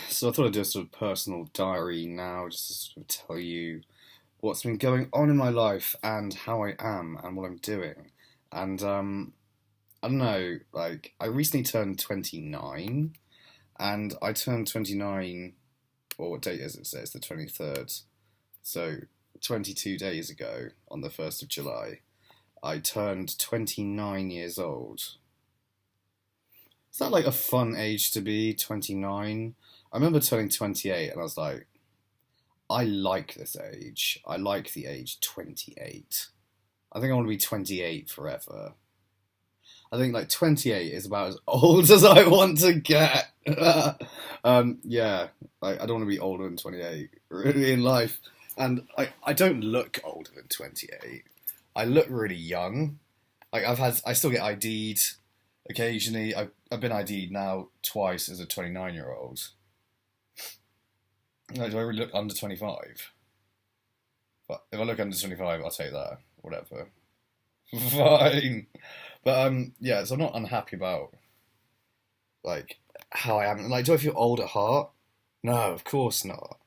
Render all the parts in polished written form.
So I thought I'd do a sort of personal diary now, just to sort of tell you what's been going on in my life and how I am and what I'm doing. And I don't know, like I recently turned 29, and I turned 29, or what date is it? It's the 23rd. So 22 days ago, on the 1st of July, I turned 29 years old. Is that like a fun age to be, 29? I remember turning 28 and I was like, I like this age. I like the age 28. I think I want to be 28 forever. I think like 28 is about as old as I want to get. Yeah, I don't want to be older than 28 really in life. And I don't look older than 28. I look really young. Like I still get ID'd occasionally. I've been ID'd now twice as a 29-year-old. No, do I really look under 25? But if I look under 25, I'll take that. Whatever. Fine. But yeah, so I'm not unhappy about like how I am. Like, do I feel old at heart? No, of course not.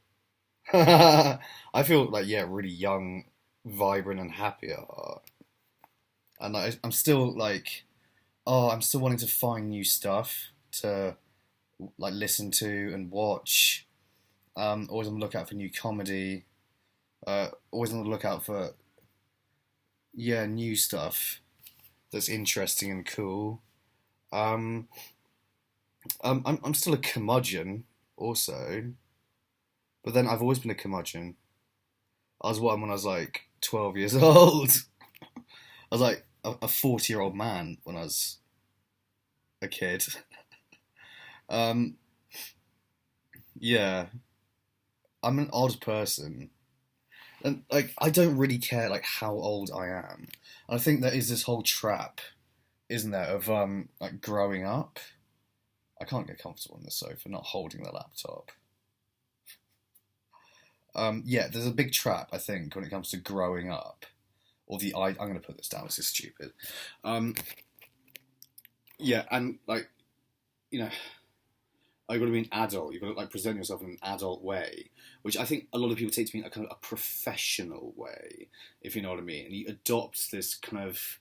I feel like, yeah, really young, vibrant, and happy at heart. And like, I'm still like, oh, I'm still wanting to find new stuff to like listen to and watch. Always on the lookout for new comedy. Always on the lookout for, yeah, new stuff that's interesting and cool. Um, I'm still a curmudgeon also, but then I've always been a curmudgeon. I was one when I was like 12 years old. I was like a 40-year-old man when I was a kid. Um, yeah, I'm an odd person. And like I don't really care like how old I am. And I think there is this whole trap, isn't there, of like growing up. I can't get comfortable on the sofa, not holding the laptop. Yeah, there's a big trap, I think, when it comes to growing up. Or I'm going to put this down. This is stupid. Um, yeah, and like you know, you've got to be an adult. You've got to like present yourself in an adult way, which I think a lot of people take to mean a kind of a professional way, if you know what I mean. And you adopt this kind of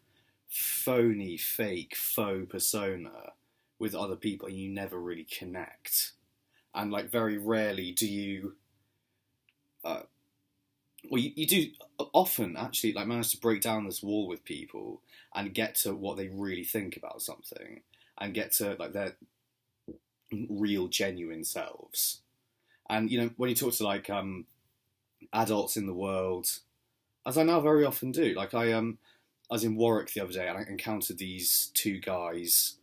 phony, fake, faux persona with other people, and you never really connect. And like very rarely do you. Uh, well, you do often actually like manage to break down this wall with people and get to what they really think about something, and get to like their real genuine selves. And when you talk to like adults in the world, as I now very often do, like I was in Warwick the other day and I encountered these two guys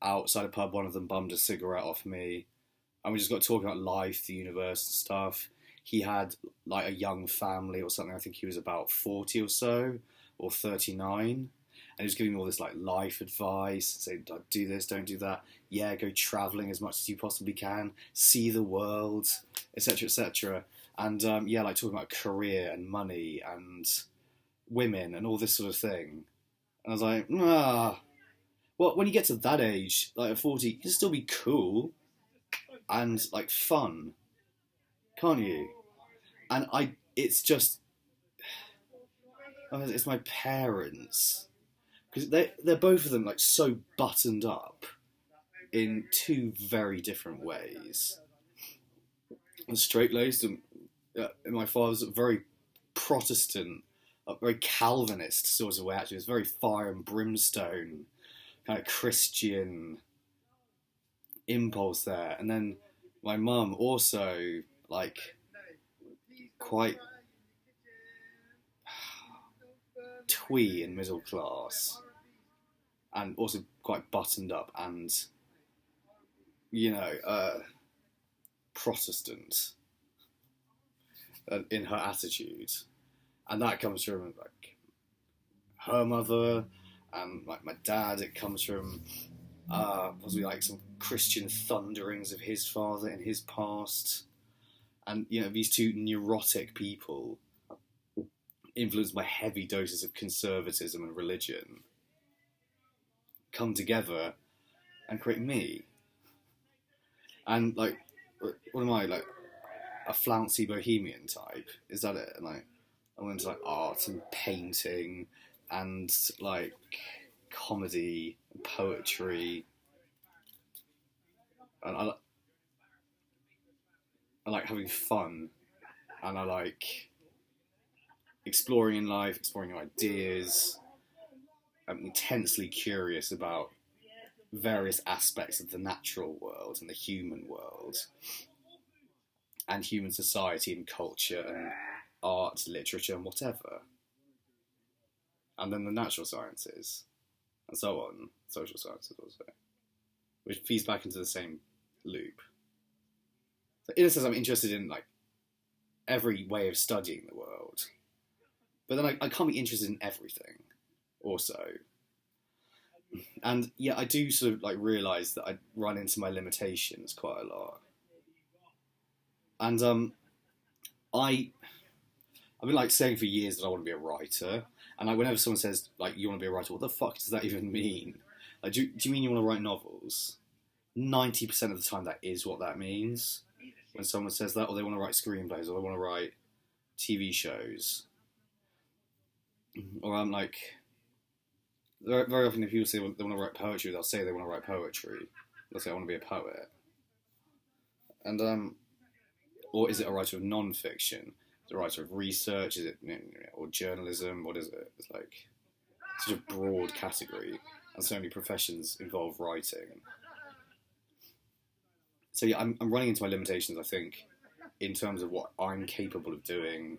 outside a pub. One of them bummed a cigarette off me, and we just got talking about life, the universe, and stuff. He had like a young family or something. I think he was about 40 or so, or 39. And he was giving me all this like life advice, saying, "Don't do this, don't do that. Yeah, go traveling as much as you possibly can, see the world, etc., etc." And yeah, like talking about career and money and women and all this sort of thing. And I was like, well, when you get to that age, like at 40, you can still be cool and like fun, can't you? And it's just, it's my parents, because they're both of them like so buttoned up in two very different ways. And straight laced, and my father's very Protestant, very Calvinist sort of way. Actually, it's very fire and brimstone kind of Christian impulse there. And then my mum also like quite twee and middle class, and also quite buttoned up and Protestant in her attitude, and that comes from like her mother, and like my dad. It comes from possibly like some Christian thunderings of his father in his past, and these two neurotic people, influenced by heavy doses of conservatism and religion, come together and create me. And like what am I, like, a flouncy bohemian type? Is that it? And like, I'm into like art and painting and like comedy and poetry, and I like having fun, and I like exploring in life, exploring new ideas. I'm intensely curious about various aspects of the natural world and the human world and human society and culture and art, literature, and whatever. And then the natural sciences, and so on, social sciences also, which feeds back into the same loop. So in a sense, I'm interested in like every way of studying the world, but then I can't be interested in everything also. And yeah, I do sort of like realise that I run into my limitations quite a lot. And I've been like saying for years that I want to be a writer, and like whenever someone says like you want to be a writer, what the fuck does that even mean? Like, do you mean you want to write novels? 90% of the time, that is what that means. When someone says that, or they want to write screenplays, or they want to write TV shows, or I'm like, very often if people say they want to write poetry, they'll say they want to write poetry. They'll say I want to be a poet, and or is it a writer of non-fiction? Is it a writer of research? Is it or journalism? What is it? It's like such a broad category, and so many professions involve writing. So yeah, I'm running into my limitations, I think, in terms of what I'm capable of doing,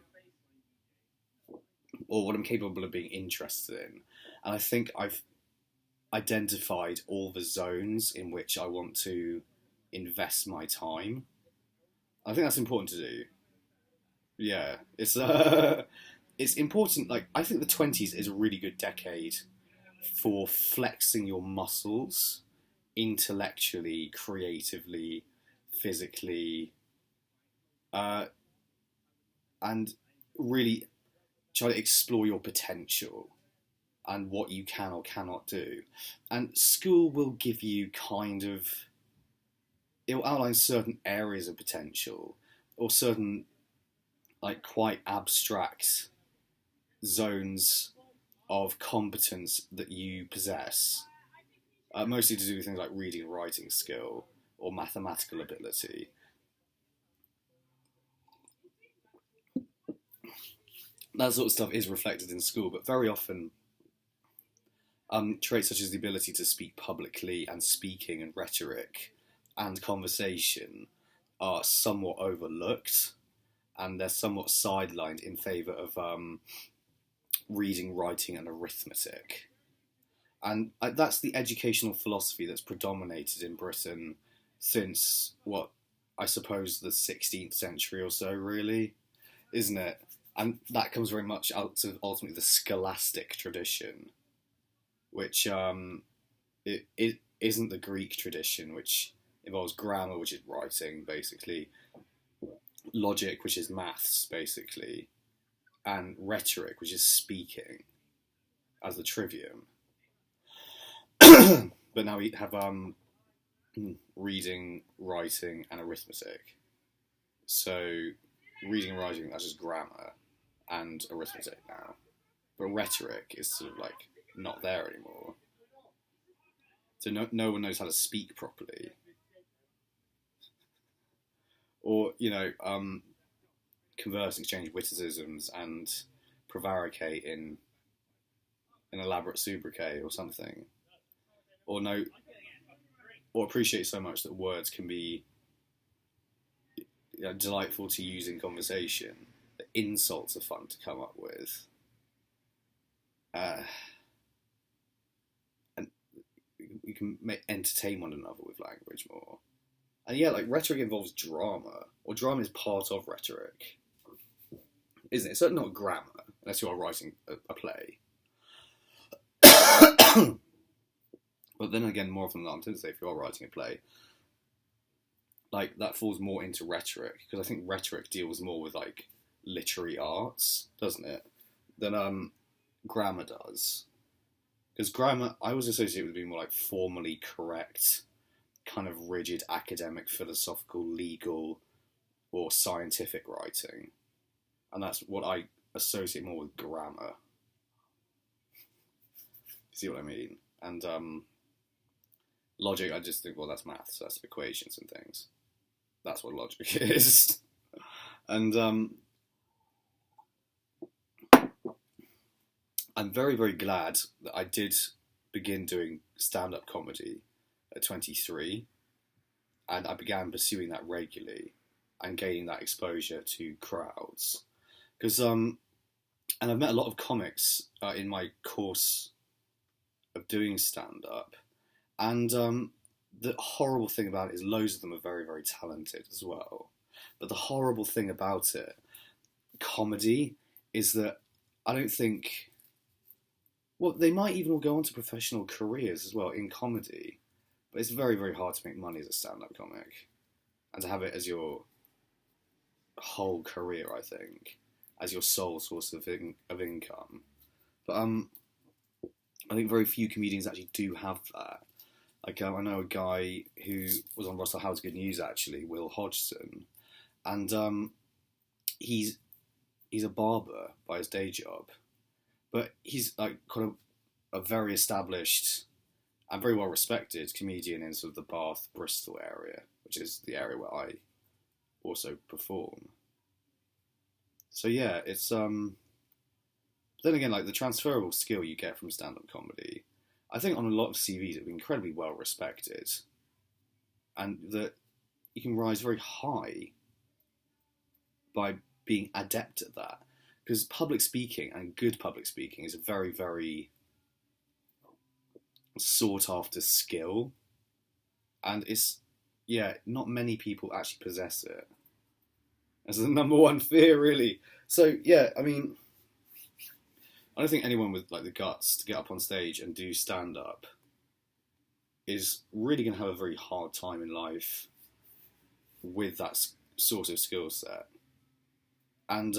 or what I'm capable of being interested in. And I think I've identified all the zones in which I want to invest my time. I think that's important to do. Yeah, it's important. Like, I think the 20s is a really good decade for flexing your muscles intellectually, creatively, physically, and really try to explore your potential and what you can or cannot do. And school will give you kind of, it will outline certain areas of potential or certain like quite abstract zones of competence that you possess, mostly to do with things like reading and writing skill or mathematical ability. That sort of stuff is reflected in school, but very often traits such as the ability to speak publicly and speaking and rhetoric and conversation are somewhat overlooked, and they're somewhat sidelined in favour of reading, writing, and arithmetic. And that's the educational philosophy that's predominated in Britain since, what, I suppose the 16th century or so, really, isn't it? And that comes very much out of ultimately the scholastic tradition, which it isn't the Greek tradition, which involves grammar, which is writing, basically, logic, which is maths, basically, and rhetoric, which is speaking, as the trivium. But now we have reading, writing, and arithmetic. So reading and writing, that's just grammar and arithmetic now. But rhetoric is sort of like not there anymore. So no one knows how to speak properly. Or, converse, exchange witticisms, and prevaricate in an elaborate sobriquet or something. Or appreciate so much that words can be delightful to use in conversation. That insults are fun to come up with. And we can entertain one another with language more. And yeah, like rhetoric involves drama, or drama is part of rhetoric, isn't it? It's certainly not grammar, unless you are writing a play. But then again, more often than not, I'm tempted to say if you are writing a play, like that falls more into rhetoric, because I think rhetoric deals more with like literary arts, doesn't it, than grammar does. Because grammar, I always associate with being more like formally correct kind of rigid academic, philosophical, legal, or scientific writing. And that's what I associate more with grammar. See what I mean? And logic, I just think, well, that's maths, that's equations and things. That's what logic is. And I'm very, very glad that I did begin doing stand-up comedy at 23, and I began pursuing that regularly and gaining that exposure to crowds. Because, and I've met a lot of comics in my course of doing stand-up, and the horrible thing about it is loads of them are very, very talented as well. But the horrible thing about it, comedy, is that I don't think... Well, they might even all go on to professional careers as well in comedy, but it's very, very hard to make money as a stand-up comic and to have it as your whole career, I think, as your sole source of income. But I think very few comedians actually do have that. Like, I know a guy who was on Russell Howard's Good News, actually, Will Hodgson, and he's a barber by his day job, but he's like kind of a very established and very well respected comedian in sort of the Bath, Bristol area, which is the area where I also perform. So yeah, it's then again, like the transferable skill you get from stand-up comedy, I think on a lot of CVs it'd be incredibly well respected, and that you can rise very high by being adept at that. Because public speaking, and good public speaking, is a very, very sought after skill. And it's, yeah, not many people actually possess it. That's the number one fear, really. So, yeah, I mean, I don't think anyone with like the guts to get up on stage and do stand-up is really going to have a very hard time in life with that sort of skill set. And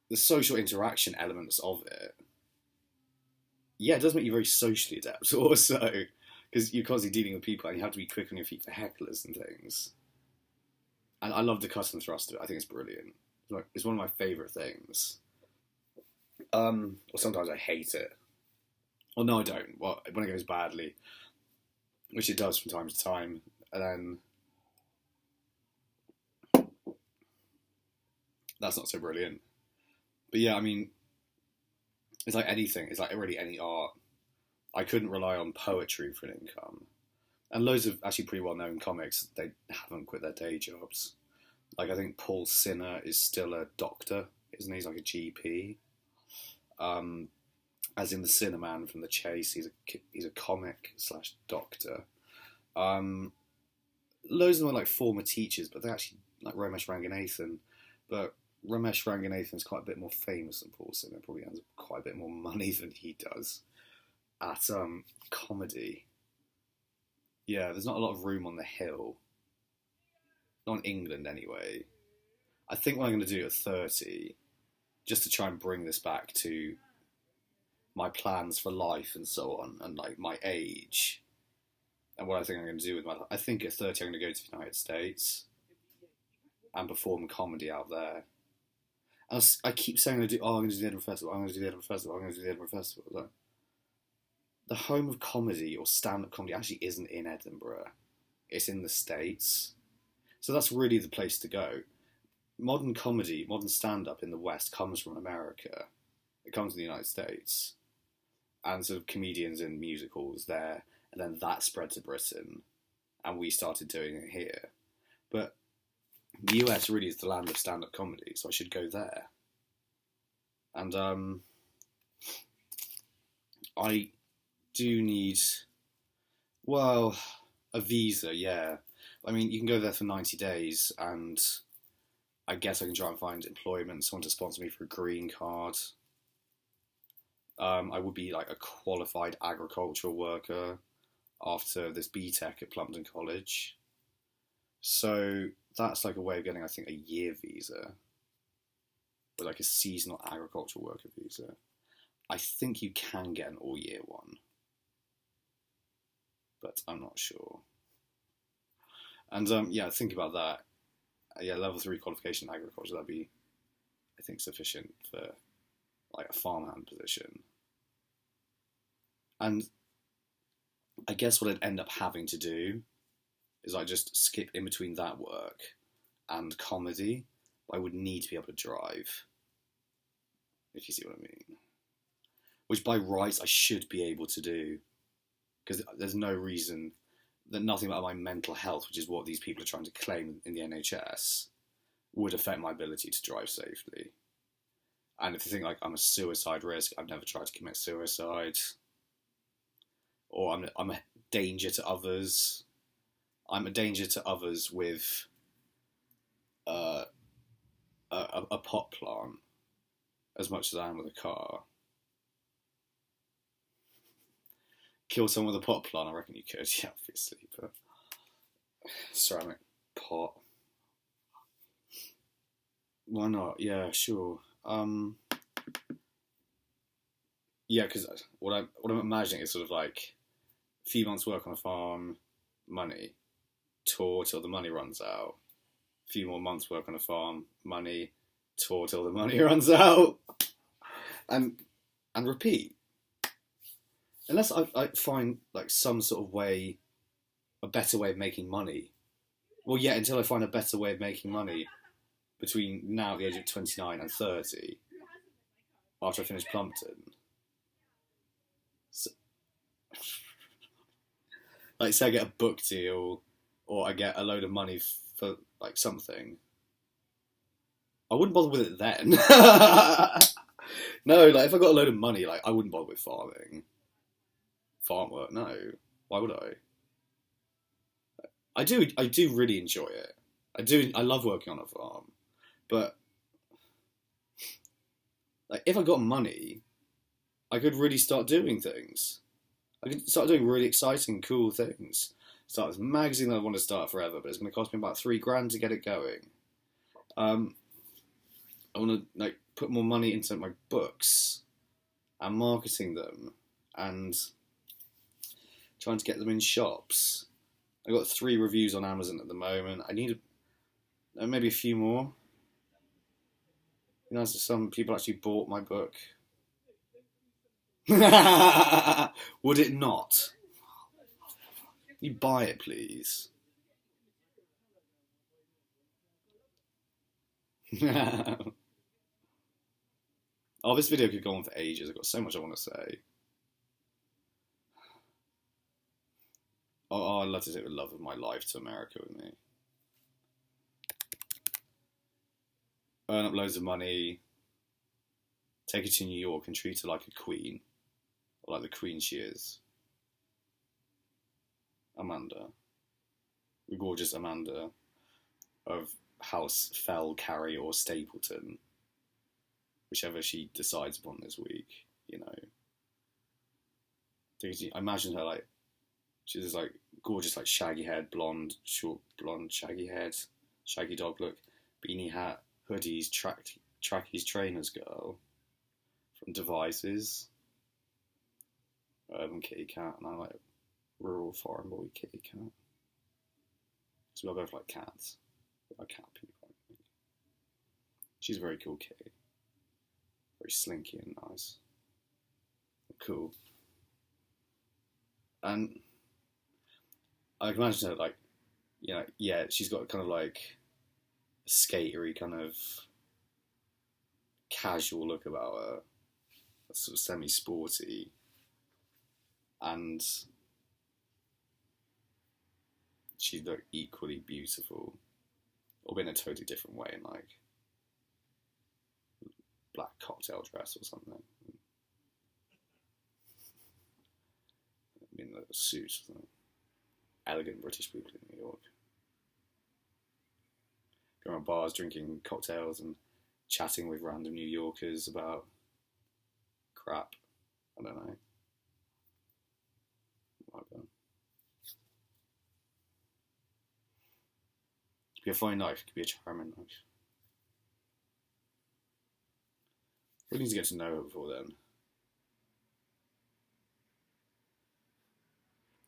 the social interaction elements of it, yeah, it does make you very socially adept also, because you're constantly dealing with people and you have to be quick on your feet for hecklers and things. And I love the cut and thrust of it. I think it's brilliant. It's one of my favourite things. Or sometimes I hate it. Well, no, I don't. Well, when it goes badly, which it does from time to time, and then that's not so brilliant. But yeah, I mean, it's like anything. It's like really any art. I couldn't rely on poetry for an income. And loads of actually pretty well-known comics, they haven't quit their day jobs. Like, I think Paul Sinner is still a doctor, isn't he? He's like a GP. As in the Sinnerman from The Chase, he's a comic / doctor. Loads of them are like former teachers, but they're actually like Ramesh Ranganathan. But Ramesh Ranganathan's quite a bit more famous than Paul Sinner, probably earns quite a bit more money than he does at comedy. Yeah, there's not a lot of room on the hill. Not in England, anyway. I think what I'm going to do at 30, just to try and bring this back to my plans for life and so on, and like my age, and what I think I'm going to do with my life. I think at 30 I'm going to go to the United States and perform comedy out there. And I keep saying I'm going to do the Edinburgh Festival, I'm going to do the Edinburgh Festival, I'm going to do the Edinburgh Festival. Like, the home of comedy or stand-up comedy actually isn't in Edinburgh. It's in the States. So that's really the place to go. Modern comedy, modern stand-up in the West comes from America. It comes from the United States. And sort of comedians in music halls there. And then that spread to Britain. And we started doing it here. But the US really is the land of stand-up comedy, so I should go there. And I do need, well, a visa, yeah. I mean, you can go there for 90 days, and I guess I can try and find employment, someone to sponsor me for a green card. I would be like a qualified agricultural worker after this BTEC at Plumpton College. So that's like a way of getting, I think, a year visa, or like a seasonal agricultural worker visa. I think you can get an all-year one. but I'm not sure. And yeah, think about that. Yeah, level 3 qualification in agriculture, that'd be, I think, sufficient for like a farmhand position. And I guess what I'd end up having to do is I just skip in between that work and comedy. But I would need to be able to drive, if you see what I mean. Which by rights I should be able to do, because there's no reason that nothing about my mental health, which is what these people are trying to claim in the NHS, would affect my ability to drive safely. And if you think like I'm a suicide risk, I've never tried to commit suicide, or I'm a danger to others. I'm a danger to others with a pot plant as much as I am with a car. Kill someone with a pot plant, I reckon you could, yeah, obviously, but ceramic pot. Why not? Yeah, sure. Yeah, because what I'm imagining is sort of like a few months work on a farm, money, tour till the money runs out. A few more months work on a farm, money, tour till the money runs out, and repeat. Unless I find like some sort of way, a better way of making money. Well, yeah, until I find a better way of making money between now at the age of 29 and 30, after I finish Plumpton. So, like, say I get a book deal, or I get a load of money for like something. I wouldn't bother with it then. No, like if I got a load of money, like I wouldn't bother with farming. Farm work, no. Why would I? I do really enjoy it. I love working on a farm. But like if I got money, I could really start doing things. I could start doing really exciting, cool things. Start this magazine that I want to start forever, but it's going to cost me about $3,000 to get it going. I want to like put more money into my books and marketing them and trying to get them in shops. I got 3 reviews on Amazon at the moment. I need maybe a few more. You know, so some people actually bought my book. Would it not? You buy it, please. Oh, this video could go on for ages. I've got so much I want to say. Oh, I'd love to take the love of my life to America with me. Earn up loads of money. Take her to New York and treat her like a queen. Or like the queen she is. Amanda. The gorgeous Amanda of House Fell, Carry or Stapleton. Whichever she decides upon this week, you know. I imagine her like, she's this like gorgeous like shaggy haired, blonde, short blonde, shaggy head, shaggy dog look, beanie hat, hoodies, trackies, trainers girl from Devices, urban kitty cat, and I like rural foreign boy kitty cat. So we both like cats. We like cat people, I think. She's a very cool kitty. Very slinky and nice. Cool. And I can imagine her like, you know, yeah, she's got kind of like a skatery kind of casual look about her. Sort of semi-sporty. And she'd look equally beautiful. Or in a totally different way, in like black cocktail dress or something. In a suit. Elegant British people in New York. Going around bars, drinking cocktails and chatting with random New Yorkers about crap. I don't know. Could be a fine knife, could be a charming knife. We need to get to know her before then.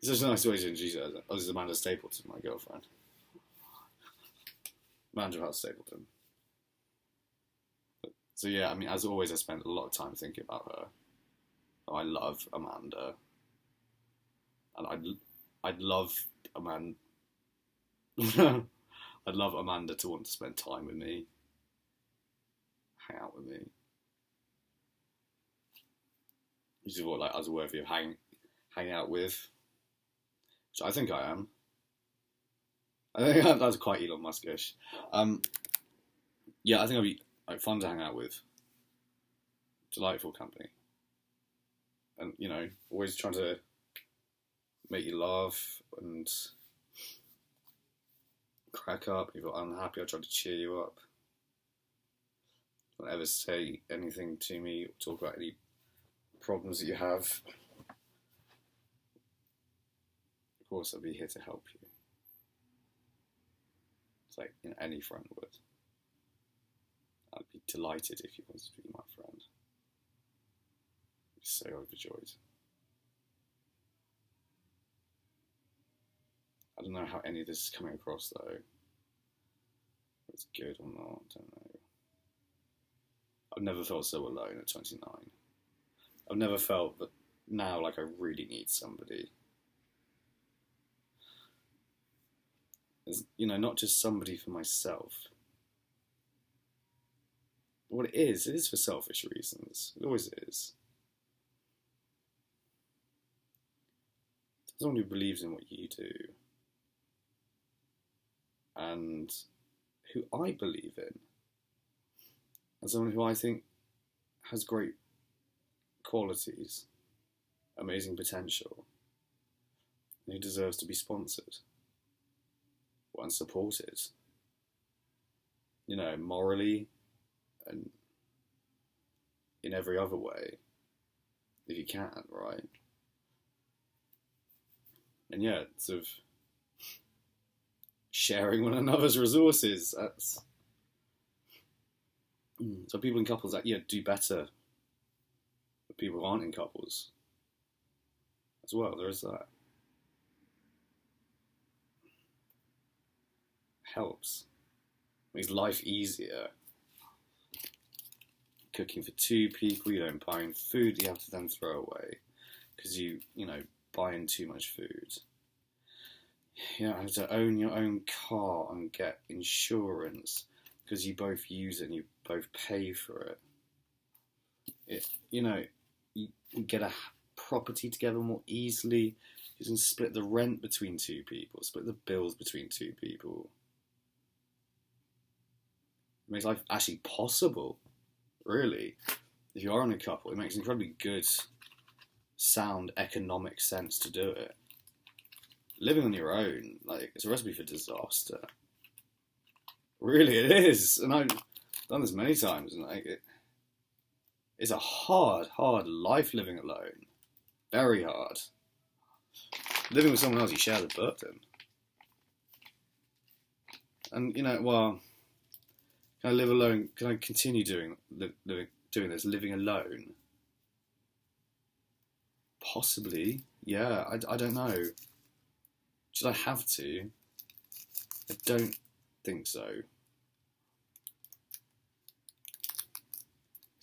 It's just a nice way to introduce her. Oh, this is Amanda Stapleton, my girlfriend. Amanda House Stapleton. So yeah, I mean, as always, I spent a lot of time thinking about her. Oh, I love Amanda, and I'd love Amanda. I'd love Amanda to want to spend time with me, hang out with me. Which is what, like, I was worthy of hanging out with, which I think I am. I think that's quite Elon Musk-ish. Yeah, I think I'd be like fun to hang out with. Delightful company. And, you know, always trying to make you laugh and crack up. If you're unhappy, I'll try to cheer you up. Don't ever say anything to me or talk about any problems that you have. Of course, I'll be here to help you. It's like, you know, any friend would. I'd be delighted if you wanted to be my friend. I'd be so overjoyed. I don't know how any of this is coming across, though. If it's good or not, I don't know. I've never felt so alone at 29. I've never felt that now like I really need somebody. As, you know, not just somebody for myself. But what it is for selfish reasons. It always is. Someone who believes in what you do. And who I believe in. And someone who I think has great qualities, amazing potential, and who deserves to be sponsored and supported, you know, morally and in every other way, if you can, right? And yeah, sort of sharing one another's resources. That's so people in couples that do better. But people who aren't in couples as well. There is that. Helps. Makes life easier. Cooking for 2 people, you don't buy in food you have to then throw away because you buy in too much food. You don't have to own your own car and get insurance because you both use it and you both pay for it. You get a property together more easily. You can split the rent between 2 people, split the bills between 2 people. It makes life actually possible, really. If you are in a couple, it makes incredibly good, sound, economic sense to do it. Living on your own, like, it's a recipe for disaster. Really, it is. And I've done this many times, and it's a hard life living alone. Very hard. Living with someone else, you share the burden. And, can I live alone? Can I continue doing this, living alone? Possibly, yeah. I don't know. Should I have to? I don't think so. It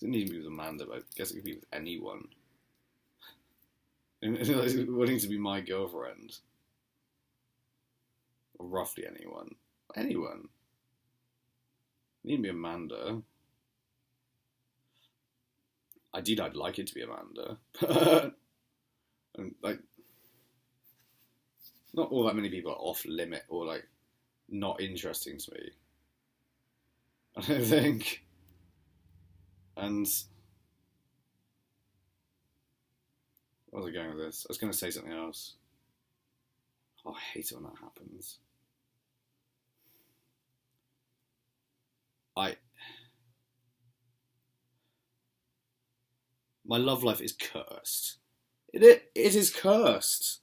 doesn't need to be with Amanda, but I guess it could be with anyone. Wanting to be my girlfriend. Or roughly anyone. Anyone. It needn't be Amanda. Ideally, I'd like it to be Amanda. And, like, not all that many people are off limit or, like, not interesting to me. I don't think. And where was I going with this? I was going to say something else. Oh, I hate it when that happens. My love life is cursed. It is cursed.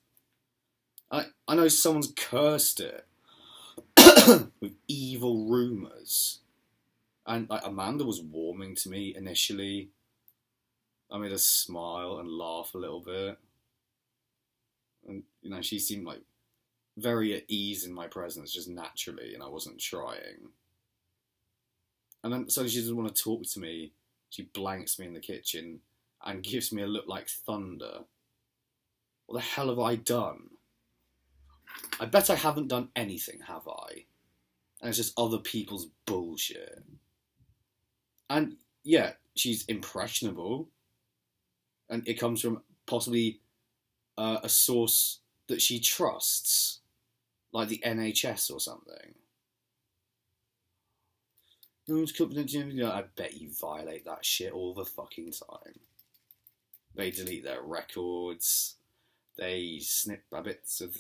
I know someone's cursed it with evil rumours. And like, Amanda was warming to me initially. I made her smile and laugh a little bit. And she seemed like very at ease in my presence, just naturally, and I wasn't trying. And then so she doesn't want to talk to me. She blanks me in the kitchen and gives me a look like thunder. What the hell have I done? I bet I haven't done anything, have I? And it's just other people's bullshit. And yeah, she's impressionable. And it comes from possibly a source that she trusts, like the NHS or something. I bet you violate that shit all the fucking time. They delete their records. They snip bits of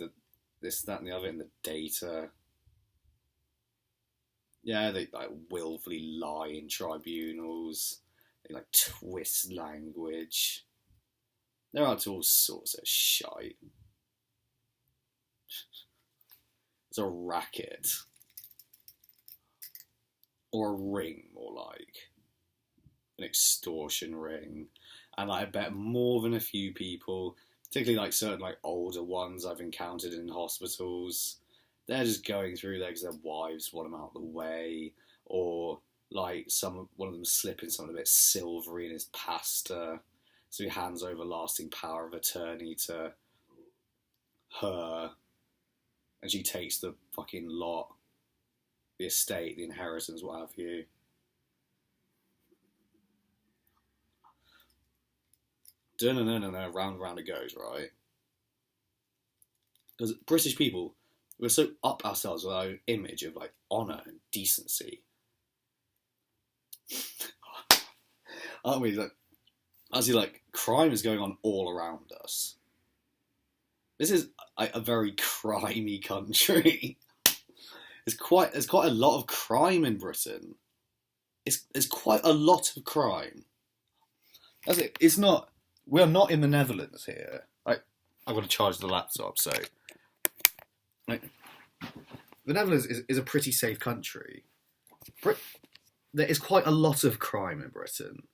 this, that, and the other in the data. Yeah, they like willfully lie in tribunals. They like twist language. They're up to all sorts of shite. It's a racket. Or a ring, more like. An extortion ring. And like, I bet more than a few people, particularly like certain like older ones I've encountered in hospitals, they're just going through there because their wives want them out of the way, or like one of them slipping something a bit silvery in his pasta, so he hands over lasting power of attorney to her, and she takes the fucking lot, the estate, the inheritance, what have you. No, round and round it goes, right? Because British people, we're so up ourselves with our own image of like honour and decency. Aren't we? Like, actually, like, crime is going on all around us. This is a very crimey country. There's quite a lot of crime in Britain. It's quite a lot of crime. That's it. It's not. We're not in the Netherlands here. Like, I've got to charge the laptop, so. Like, the Netherlands is a pretty safe country. There is quite a lot of crime in Britain.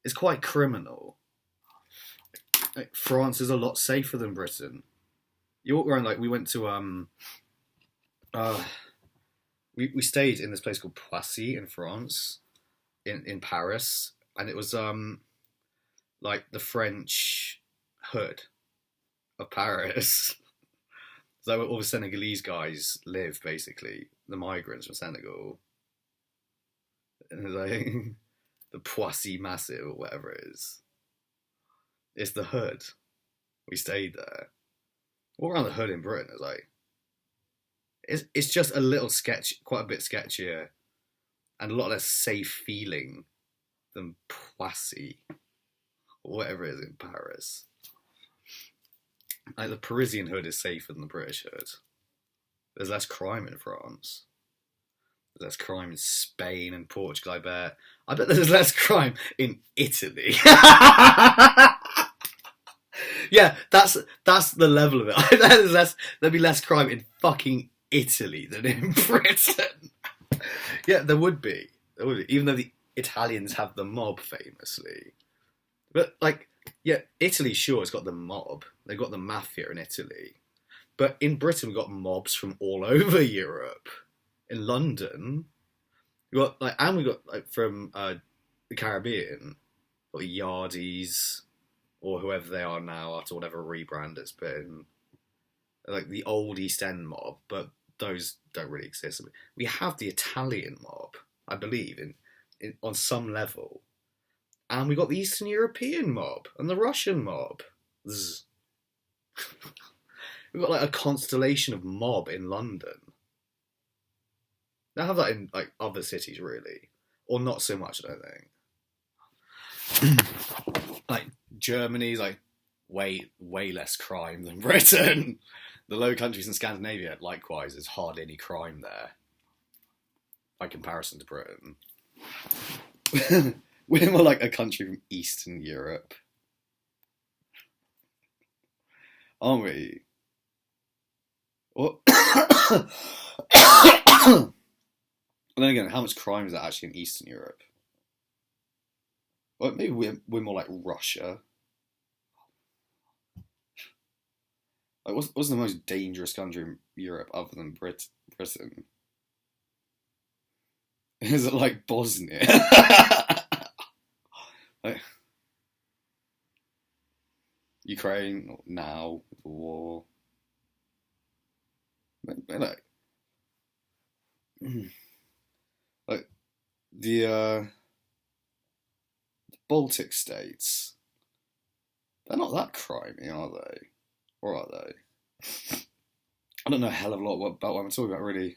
It's quite criminal. Like, France is a lot safer than Britain. You walk around, like, we went to we stayed in this place called Poissy in France, in Paris, and it was like the French hood of Paris. So where all the Senegalese guys live, basically, the migrants from Senegal. And it's like the Poissy Massive or whatever it is. It's the hood. We stayed there. All around the hood in Britain is like it's just a little sketch, quite a bit sketchier, and a lot less safe feeling than Poissy or whatever it is in Paris. Like the Parisian hood is safer than the British hood. There's less crime in France. There's less crime in Spain and Portugal, I bet. I bet there's less crime in Italy. Yeah, that's the level of it. I bet there'd be less crime in fucking Italy than in Britain. Yeah, there would be. Even though the Italians have the mob famously. But like, yeah, Italy sure has got the mob. They've got the mafia in Italy. But in Britain we've got mobs from all over Europe. In London, we got from the Caribbean, got the Yardies, or whoever they are now after whatever rebrand it's been. Like the old East End mob, but those don't really exist. We have the Italian mob, I believe, in on some level. And we got the Eastern European mob and the Russian mob. We've got like a constellation of mob in London. They have that in like other cities, really, or not so much. I don't think. Like Germany's like way less crime than Britain. The Low Countries in Scandinavia, likewise, there's hardly any crime there, by comparison to Britain. We're more like a country from Eastern Europe, aren't we? Well, and then again, how much crime is there actually in Eastern Europe? Well, maybe we're more like Russia. Like, what's the most dangerous country in Europe other than Britain? Is it like Bosnia? Like, Ukraine now with the war. Like, like the Baltic states, they're not that crimey, are they? Or are they? I don't know a hell of a lot about what I'm talking about, really.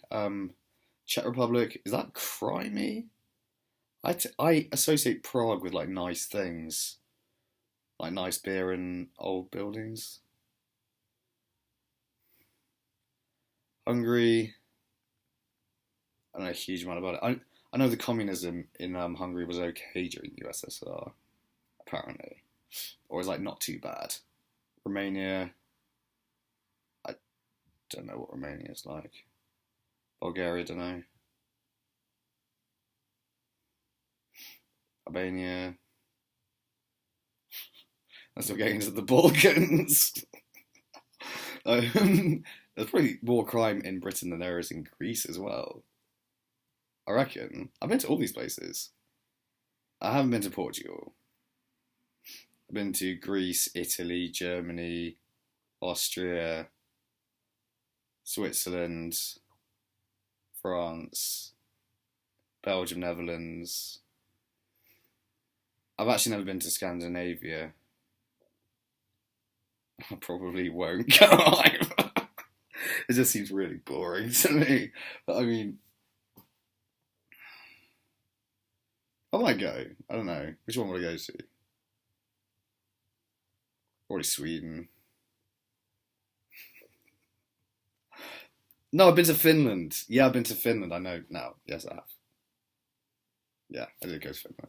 Czech Republic, is that crimey? I associate Prague with like nice things, like nice beer and old buildings. Hungary, I don't know a huge amount about it. I know the communism in Hungary was okay during the USSR, apparently, or was like not too bad. Romania, I don't know what Romania is like. Bulgaria, don't know. Albania. I'm still getting into the Balkans. There's probably more crime in Britain than there is in Greece as well. I reckon. I've been to all these places. I haven't been to Portugal. I've been to Greece, Italy, Germany, Austria, Switzerland, France, Belgium, Netherlands. I've actually never been to Scandinavia. I probably won't go either. It just seems really boring to me. But I mean, I might go. I don't know. Which one would I go to? Probably Sweden. No, I've been to Finland. Yeah, I've been to Finland. I know now. Yes, I have. Yeah, I did go to Finland.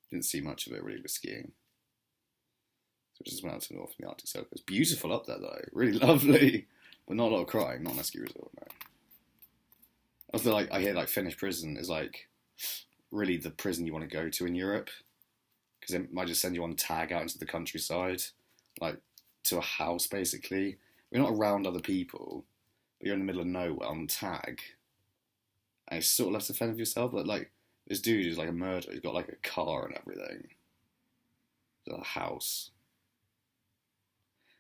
Didn't see much of it really with skiing. So just went out to the north in the Arctic Circle. It's beautiful up there though, really lovely, but not a lot of crime. Not on a ski resort. No. I feel like I hear like Finnish prison is like really the prison you want to go to in Europe, because it might just send you on tag out into the countryside, like to a house basically. You're not around other people, but you're in the middle of nowhere on tag, and it's sort of left to fend for yourself. But like this dude is like a murderer. He's got like a car and everything, a house.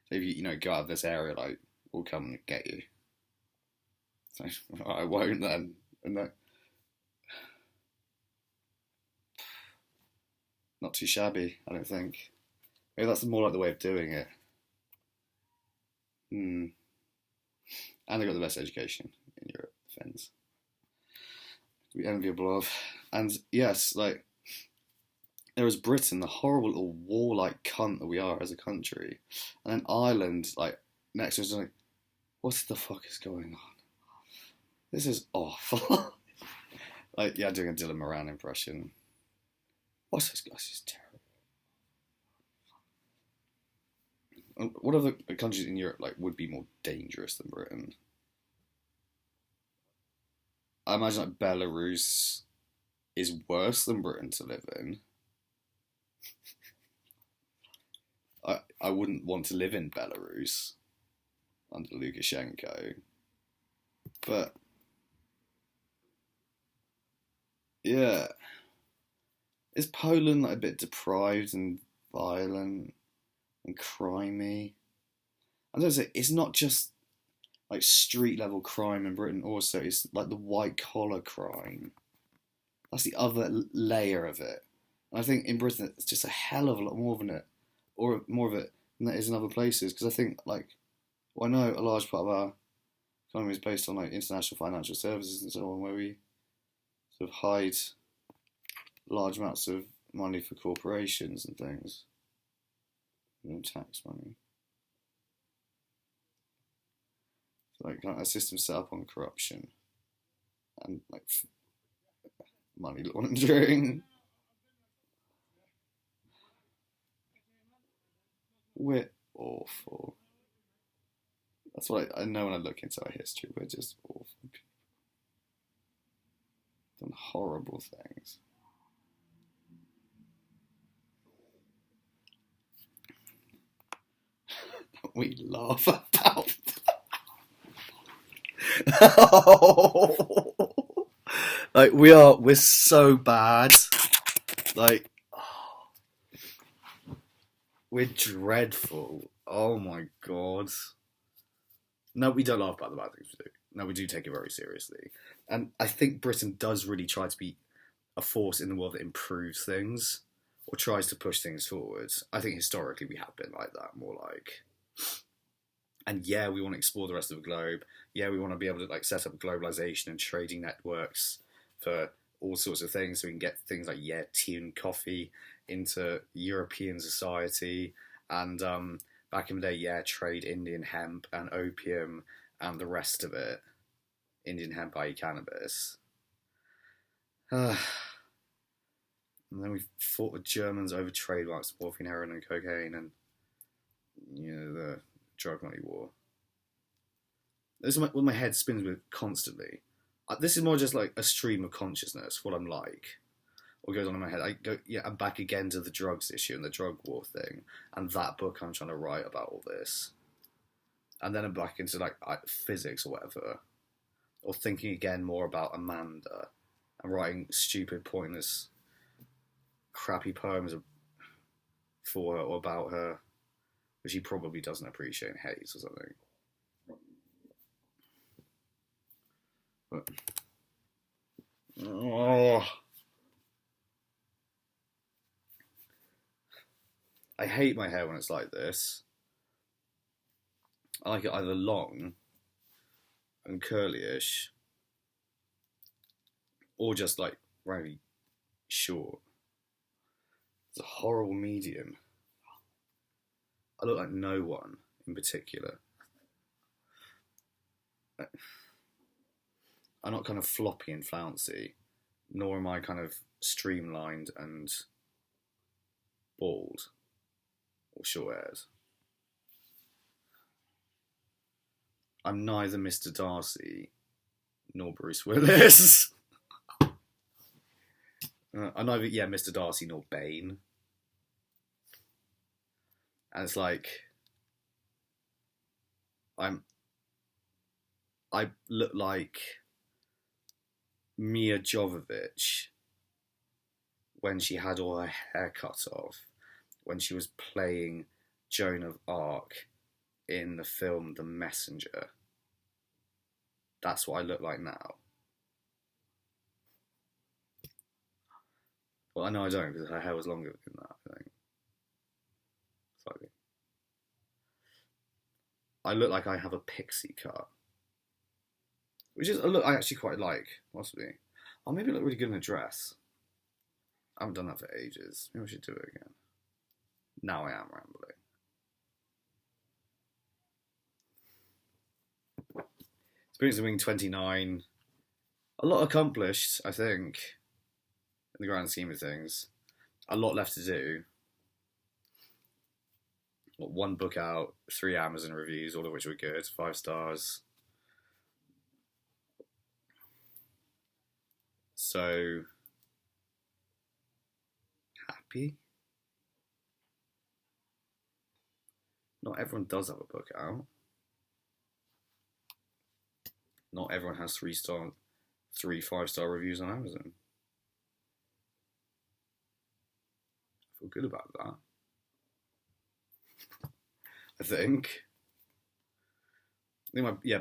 So if you go out of this area, like we'll come and get you. So I won't then, and that. Not too shabby, I don't think. Maybe that's more like the way of doing it. And they got the best education in Europe, Finns. To be enviable of. And yes, like, there is Britain, the horrible little warlike cunt that we are as a country. And then Ireland, like, next to us, like, what the fuck is going on? This is awful. Like, yeah, doing a Dylan Moran impression. What's this? This is terrible. What other countries in Europe like would be more dangerous than Britain? I imagine like Belarus is worse than Britain to live in. I wouldn't want to live in Belarus under Lukashenko, but yeah, is Poland like a bit deprived and violent and crimey? I don't say it's not just like street level crime in Britain. Also, it's like the white collar crime. That's the other layer of it. And I think in Britain it's just a hell of a lot more of it, or more of it than there is in other places. Because I think like, well, I know a large part of our economy is based on like international financial services and so on, where we sort of hide large amounts of money for corporations and things, and tax money. So, like a system set up on corruption and like money laundering. We're awful. That's what I know when I look into our history. We're just awful people. Done horrible things. we laugh about. Like we're so bad. Like we're dreadful. Oh my god. No, we don't laugh about the bad things we do. No, we do take it very seriously. And I think Britain does really try to be a force in the world that improves things or tries to push things forward. I think historically we have been like that, more like. And yeah, we want to explore the rest of the globe. Yeah, we want to be able to like set up globalization and trading networks for all sorts of things, so we can get things like tea and coffee into European society. And back in the day, trade Indian hemp and opium and the rest of it. Indian hemp, i.e. cannabis. And then we fought the Germans over trademarks, morphine, heroin, and cocaine, and the drug money war. This is what my head spins with constantly. This is more just like a stream of consciousness, what I'm like. What goes on in my head. I'm back again to the drugs issue and the drug war thing, and that book I'm trying to write about all this. And then I'm back into like physics or whatever. Or thinking again more about Amanda and writing stupid, pointless, crappy poems for her or about her, which she probably doesn't appreciate and hates or something. But, I hate my hair when it's like this. I like it either long and curly-ish, or just like really short. It's a horrible medium. I look like no one in particular. I'm not kind of floppy and flouncy, nor am I kind of streamlined and bald or short-haired. I'm neither Mr. Darcy nor Bruce Willis. I'm neither, Mr. Darcy nor Bane. And it's like, I look like Mia Jovovich when she had all her hair cut off, when she was playing Joan of Arc in the film The Messenger. That's what I look like now. Well, I know I don't, because her hair was longer than that, I think. Slightly. I look like I have a pixie cut. Which is a look I actually quite like, possibly. Or maybe I look really good in a dress. I haven't done that for ages. Maybe I should do it again. Now I am rambling. Experience of being 29. A lot accomplished, I think, in the grand scheme of things. A lot left to do. Got one book out, 3 Amazon reviews, all of which were good, 5 stars. So, happy? Not everyone does have a book out. Not everyone has 3 5-star reviews on Amazon. I feel good about that. I think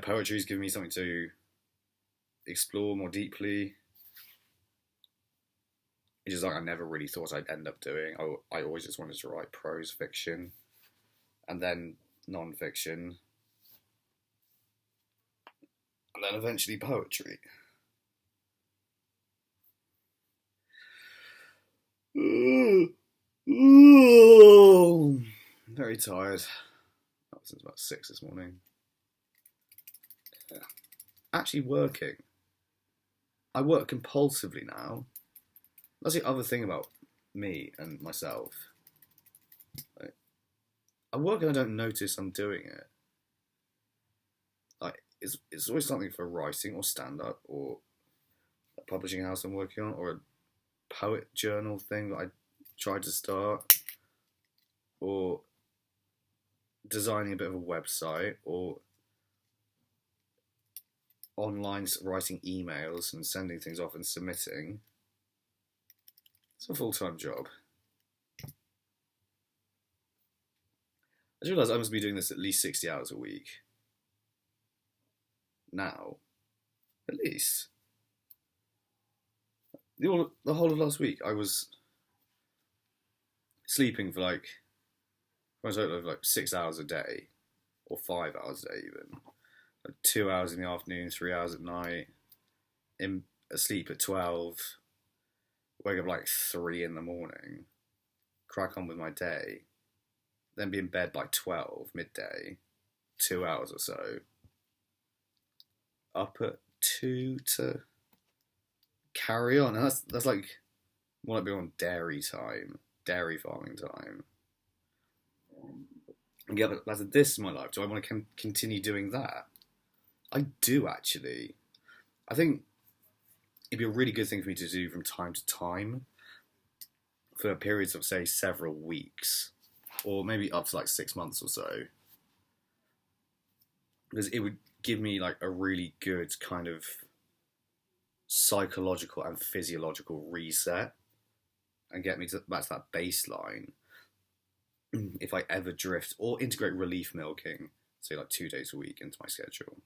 poetry's given me something to explore more deeply. It's just like I never really thought I'd end up doing. I always just wanted to write prose fiction and then non-fiction and then eventually poetry. I'm very tired. That was since about 6 this morning. Actually working. I work compulsively now. That's the other thing about me and myself. Like, I work and I don't notice I'm doing it. Like it's always something for writing or stand-up or a publishing house I'm working on or a poet journal thing that I tried to start or designing a bit of a website or online writing emails and sending things off and submitting. It's a full-time job. I just realised I must be doing this at least 60 hours a week. Now. At least. The whole of last week I was sleeping for like, I was like 6 hours a day. Or 5 hours a day even. Like 2 hours in the afternoon, 3 hours at night. Asleep at 12. Wake up like 3 in the morning. Crack on with my day. Then be in bed by 12, midday. 2 hours or so. Up at 2 to carry on. And that's like more like being on dairy farming time. And get back to this in my life. Do I want to continue doing that? I do, actually. I think it'd be a really good thing for me to do from time to time for periods of, say, several weeks, or maybe up to like 6 months or so, because it would give me like a really good kind of psychological and physiological reset and get me back to that baseline if I ever drift, or integrate relief milking, say like 2 days a week into my schedule.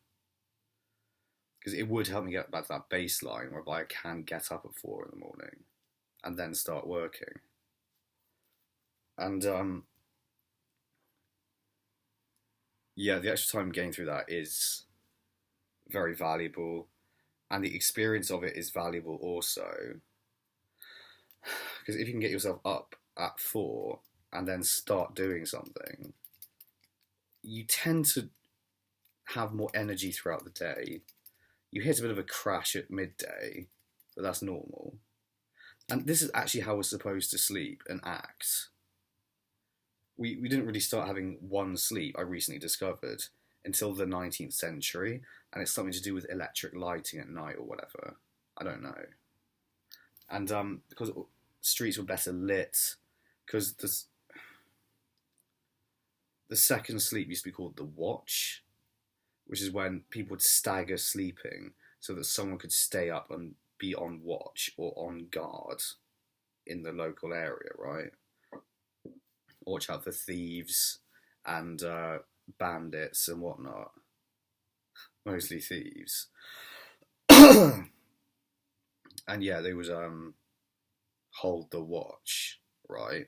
Because it would help me get back to that baseline whereby I can get up at 4 in the morning and then start working. And yeah, the extra time getting through that is very valuable, and the experience of it is valuable also. Because if you can get yourself up at 4 and then start doing something, you tend to have more energy throughout the day. You hit a bit of a crash at midday, but that's normal. And this is actually how we're supposed to sleep and act. We didn't really start having one sleep, I recently discovered, until the 19th century, and it's something to do with electric lighting at night or whatever. I don't know. And because streets were better lit, because the second sleep used to be called the watch, which is when people would stagger sleeping so that someone could stay up and be on watch or on guard in the local area, right? Watch out for thieves and bandits and whatnot. Mostly thieves. And yeah, they would hold the watch, right?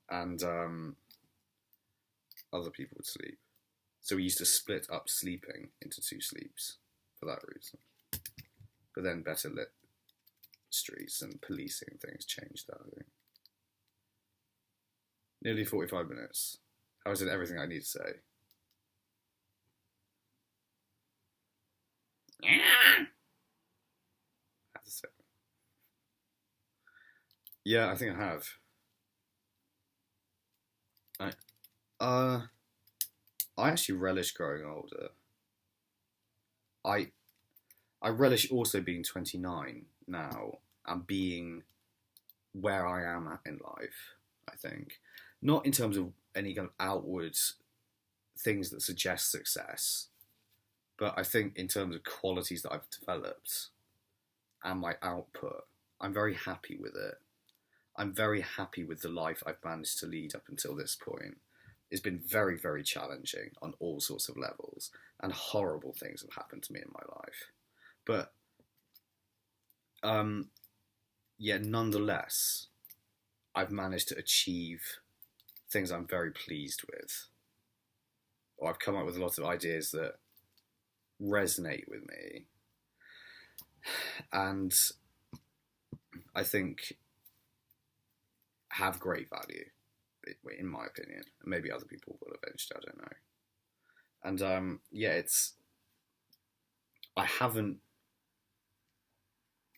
And other people would sleep. So we used to split up sleeping into 2 sleeps for that reason. But then better lit streets and policing things changed that, I think. Nearly 45 minutes. How is it everything I need to say? Yeah. I have to say. Yeah, I think I have. I actually relish growing older. I relish also being 29 now and being where I am at in life, I think. Not in terms of any kind of outward things that suggest success, but I think in terms of qualities that I've developed and my output, I'm very happy with it. I'm very happy with the life I've managed to lead up until this point. It's been very, very challenging on all sorts of levels, and horrible things have happened to me in my life. But, yeah, nonetheless, I've managed to achieve things I'm very pleased with. Or I've come up with a lot of ideas that resonate with me. And I think have great value, in my opinion. Maybe other people will eventually, I don't know. And yeah, I haven't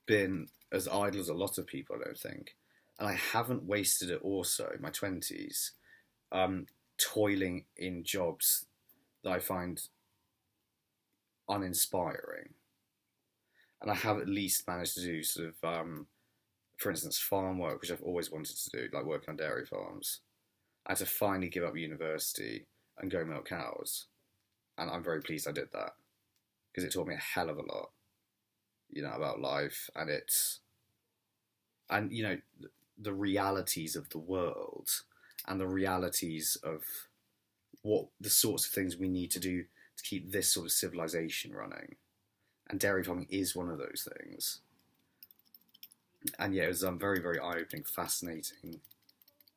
been as idle as a lot of people, I don't think. And I haven't wasted it also, in my 20s, toiling in jobs that I find uninspiring. And I have at least managed to do sort of, for instance, farm work, which I've always wanted to do, like working on dairy farms. I had to finally give up university and go milk cows. And I'm very pleased I did that, because it taught me a hell of a lot, about life, and the realities of the world, and the realities of what the sorts of things we need to do to keep this sort of civilization running. And dairy farming is one of those things. And yeah, it was a very, very eye-opening, fascinating,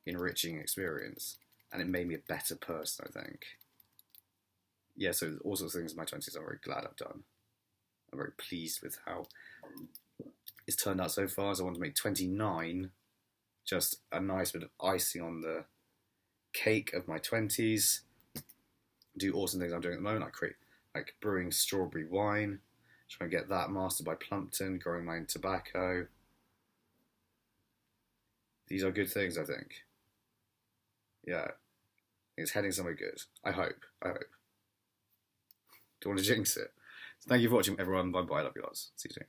enriching experience. And it made me a better person, I think. Yeah, so all sorts of things in my 20s I'm very glad I've done. I'm very pleased with how it's turned out so far. So I want to make 29 just a nice bit of icing on the cake of my 20s. Do awesome things I'm doing at the moment. I create brewing strawberry wine, trying to get that mastered by Plumpton, growing my own tobacco. These are good things, I think. Yeah, it's heading somewhere good. I hope. Don't want to jinx it. So thank you for watching, everyone. Bye bye. Love you lots. See you soon.